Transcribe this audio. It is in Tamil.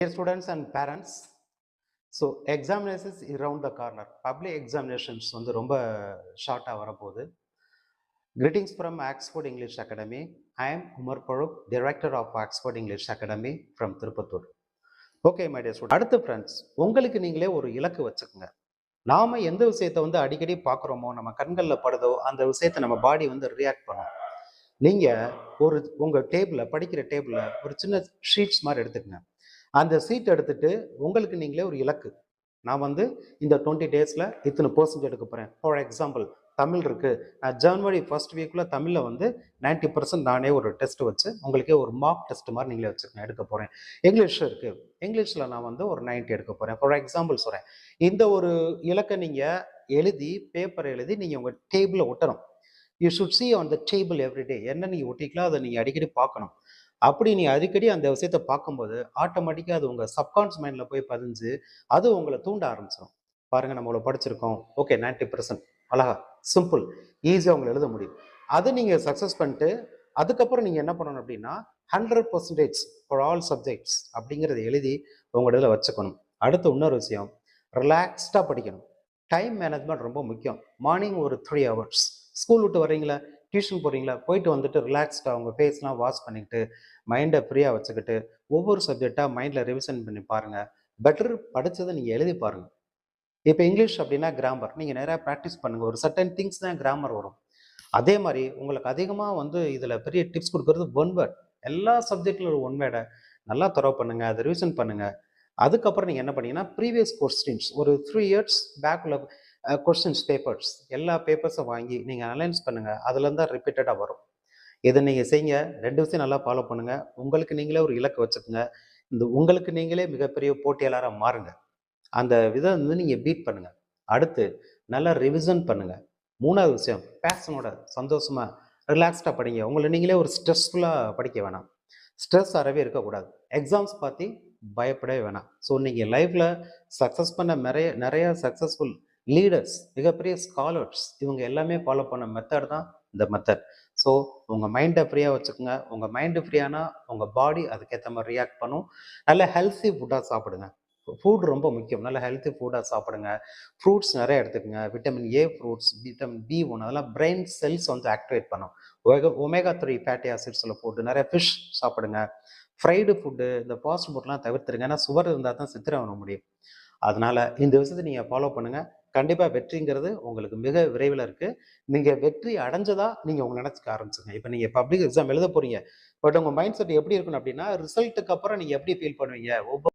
Dear students and parents, so examinations is around the corner. Public examinations வந்து ரொம்ப ஷார்ட்டாக வரப்போகுது. Greetings from Oxford English Academy. I am Umar Farooq, Director of Oxford English Academy from Tirupattur. Okay my dear student, அடுத்த ஃப்ரெண்ட்ஸ், உங்களுக்கு நீங்களே ஒரு இலக்கு வச்சுக்கோங்க. நாம எந்த விஷயத்தை வந்து அடிக்கடி பார்க்குறோமோ, நம்ம கண்களில் படுதோ, அந்த விஷயத்தை நம்ம பாடி வந்து ரியாக்ட் பண்ணும். நீங்க ஒரு உங்க டேபிளில் படிக்கிற டேபிளில் ஒரு சின்ன ஷீட்ஸ் மாதிரி எடுத்துக்கங்க. அந்த சீட் எடுத்துட்டு உங்களுக்கு நீங்களே ஒரு இலக்கு, நான் வந்து இந்த 20 டேஸில் இத்தனை பெர்சன்ட் எடுக்க போகிறேன். ஃபார் எக்ஸாம்பிள், தமிழ் இருக்குது, நான் ஜனவரி ஃபர்ஸ்ட் வீக்கில் தமிழில் வந்து 90% நானே ஒரு டெஸ்ட் வச்சு உங்களுக்கே ஒரு மார்க் டெஸ்ட் மாதிரி நீங்களே வச்சுக்கணும், எடுக்க போகிறேன். இங்கிலீஷ் இருக்குது, இங்கிலீஷில் நான் வந்து ஒரு 90 எடுக்க போகிறேன். ஃபார் எக்ஸாம்பிள் சொல்கிறேன். இந்த ஒரு இலக்கை நீங்கள் எழுதி, பேப்பர் எழுதி நீங்கள் உங்கள் டேபிளில் ஒட்டணும். You should see on the table everyday. என்ன நீங்கள் ஒட்டிக்கலாம், அதை நீங்கள் அடிக்கடி பார்க்கணும். அப்படி நீ அடிக்கடி அந்த விஷயத்தை பார்க்கும்போது ஆட்டோமேட்டிக்காக அது உங்கள் சப்கான்ஸ் மைண்டில் போய் பதிஞ்சு அது உங்களை தூண்ட ஆரம்பிச்சிடும். பாருங்கள், நம்மளை படிச்சிருக்கோம், ஓகே 90% அழகா சிம்பிள் ஈஸியாக உங்களை எழுத முடியும். அதை நீங்கள் சக்ஸஸ் பண்ணிட்டு அதுக்கப்புறம் நீங்கள் என்ன பண்ணணும் அப்படின்னா 100% ஃபார் ஆல் சப்ஜெக்ட்ஸ் அப்படிங்கிறத எழுதி உங்களோட இதில் வச்சுக்கணும். அடுத்து இன்னொரு விஷயம், ரிலாக்ஸ்டாக படிக்கணும். டைம் மேனேஜ்மெண்ட் ரொம்ப முக்கியம். மார்னிங் ஒரு 3 hours, ஸ்கூல் விட்டு வர்றீங்களா, டியூஷன் போகிறீங்களா, போயிட்டு வந்துட்டு ரிலாக்ஸ்டாக உங்கள் ஃபேஸ்லாம் வாஷ் பண்ணிக்கிட்டு மைண்டை ஃப்ரீயாக வச்சுக்கிட்டு ஒவ்வொரு சப்ஜெக்டாக மைண்டில் ரிவிஷன் பண்ணி பாருங்கள். பெட்டர் படித்ததை நீங்கள் எழுதி பாருங்கள். இப்போ இங்கிலீஷ் அப்படின்னா கிராமர் நீங்கள் நிறையா ப்ராக்டிஸ் பண்ணுங்கள். ஒரு சர்டன் திங்ஸ் தான் கிராமர் வரும். அதே மாதிரி உங்களுக்கு அதிகமாக வந்து இதில் பெரிய டிப்ஸ் கொடுக்கறது ஒன் வேர்ட். எல்லா சப்ஜெக்டில் ஒரு ஒன் வேர்டை நல்லா தரவு பண்ணுங்கள், அதை ரிவிஷன் பண்ணுங்கள். அதுக்கப்புறம் நீங்கள் என்ன பண்ணீங்கன்னா ப்ரீவியஸ் கொஸ்டின்ஸ் ஒரு 3 years பேக்கில் கொஸ்டின்ஸ் பேப்பர்ஸ் எல்லா பேப்பர்ஸும் வாங்கி நீங்கள் அனலைஸ் பண்ணுங்கள். அதுலேருந்து தான் ரிப்பீட்டடாக வரும். இதை நீங்கள் செய்யுங்க. 2 விஷயம் நல்லா ஃபாலோ பண்ணுங்கள். உங்களுக்கு நீங்களே ஒரு இலக்கு வச்சுக்கோங்க. இந்த உங்களுக்கு நீங்களே மிகப்பெரிய போட்டியாளராக மாறுங்க. அந்த விதம் வந்து நீங்கள் பீட் பண்ணுங்கள். அடுத்து நல்லா ரிவிஷன் பண்ணுங்கள். 3வது விஷயம், பேஷனோட சந்தோஷமாக ரிலாக்ஸ்டாக படிங்க. உங்களை நீங்களே ஒரு ஸ்ட்ரெஸ்ஃபுல்லாக படிக்க வேணாம். ஸ்ட்ரெஸ் அறவே இருக்கக்கூடாது. எக்ஸாம்ஸ் பார்த்து பயப்படவே வேணாம். ஸோ நீங்கள் லைஃப்பில் சக்ஸஸ் பண்ண நிறைய சக்ஸஸ்ஃபுல் லீடர்ஸ், மிகப்பெரிய ஸ்காலர்ஸ், இவங்க எல்லாமே ஃபாலோ பண்ண மெத்தட் தான் இந்த மெத்தட். ஸோ உங்கள் மைண்டை ஃப்ரீயாக வச்சுக்கோங்க. உங்கள் மைண்டு ஃப்ரீயானா உங்கள் பாடி அதுக்கேற்ற மாதிரி ரியாக்ட் பண்ணும். நல்ல ஹெல்த்தி ஃபுட்டாக சாப்பிடுங்க. ஃபுட் ரொம்ப முக்கியம். நல்ல ஹெல்த்தி ஃபுட்டாக சாப்பிடுங்க. ஃப்ரூட்ஸ் நிறைய எடுத்துக்கோங்க. Vitamin A fruits, vitamin B1 அதெல்லாம் பிரெயின் செல்ஸ் வந்து ஆக்டிவேட் பண்ணும். ஒமேகா 3 ஃபேட்டி ஆசிட்ஸில் ஃபுட்டு, நிறைய ஃபிஷ் சாப்பிடுங்க. ஃப்ரைடு ஃபுட்டு, இந்த ஃபாஸ்ட் ஃபுட்லாம் தவிர்த்துருங்க. ஏன்னா சுவர் இருந்தால் தான் சித்திரம் பண்ண முடியும். அதனால் இந்த விஷயத்தை நீங்கள் ஃபாலோ பண்ணுங்கள். கண்டிப்பாக வெற்றிங்கிறது உங்களுக்கு மிக விரைவில் இருக்குது. நீங்கள் வெற்றி அடைஞ்சதா நீங்கள் உங்களை நினச்சிக்க ஆரம்பிச்சுங்க. இப்போ நீங்கள் பப்ளிக் எக்ஸாம் எழுத போகிறீங்க, பட் உங்கள் மைண்ட் செட் எப்படி இருக்கணும் அப்படின்னா, ரிசல்ட்டுக்கு அப்புறம் நீங்கள் எப்படி ஃபீல் பண்ணுவீங்க, ஒவ்வொரு